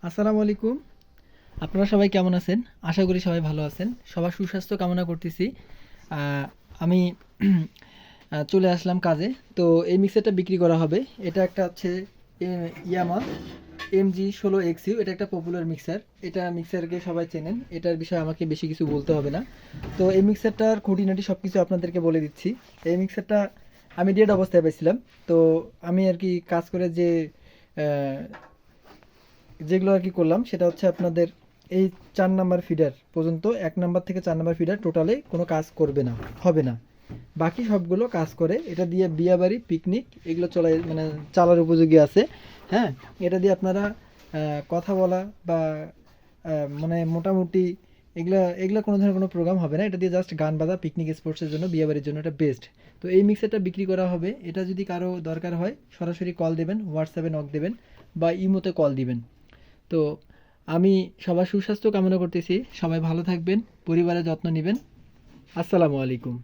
আসসালামু আলাইকুম। আপনারা সবাই কেমন আছেন? আশা করি সবাই ভালো আছেন। সবার সুস্বাস্থ্য কামনা করতেছি। আমি চলে আসলাম কাজে। তো এই মিক্সারটা বিক্রি করা হবে। এটা একটা হচ্ছে ইয়ামা MG16XU। এটা একটা পপুলার মিক্সার। এটা মিক্সারকে সবাই চেনেন। এটার বিষয়ে আমাকে বেশি কিছু বলতে হবে না। তো এই মিক্সারটার খুঁটিনাটি সব কিছু আপনাদেরকে বলে দিচ্ছি। এই মিক্সারটা আমি ডেড অবস্থায় পাইছিলাম। তো আমি আর কি কাজ করে যে আহ, যেগুলো আর কি করলাম সেটা হচ্ছে আপনাদের এই 4 নাম্বার ফিডার পর্যন্ত, 1 নাম্বার থেকে 4 নাম্বার ফিডার টোটালে কোনো কাজ করবে না, হবে না। বাকি সবগুলো কাজ করে। এটা দিয়ে বিয়াবাড়ি, পিকনিক এগুলো চলাই, মানে চালার উপযোগী আছে। হ্যাঁ, এটা দিয়ে আপনারা কথা বলা বা মানে মোটামুটি এগুলা এগুলা কোনো ধরনের কোনো প্রোগ্রাম হবে না। এটা দিয়ে জাস্ট গান বাজা, পিকনিক স্পোর্টসের জন্য, বিয়েবাড়ির জন্য এটা বেস্ট। তো এই মিক্সারটা বিক্রি করা হবে। এটা যদি কারো দরকার হয় সরাসরি কল দেবেন, হোয়াটসঅ্যাপে নক দেবেন বা ইমোতে কল দিবেন। তো আমি সবার সুস্বাস্থ্য কামনা করতেছি। সবাই ভালো থাকবেন, পরিবারের যত্ন নেবেন। আসসালামু আলাইকুম।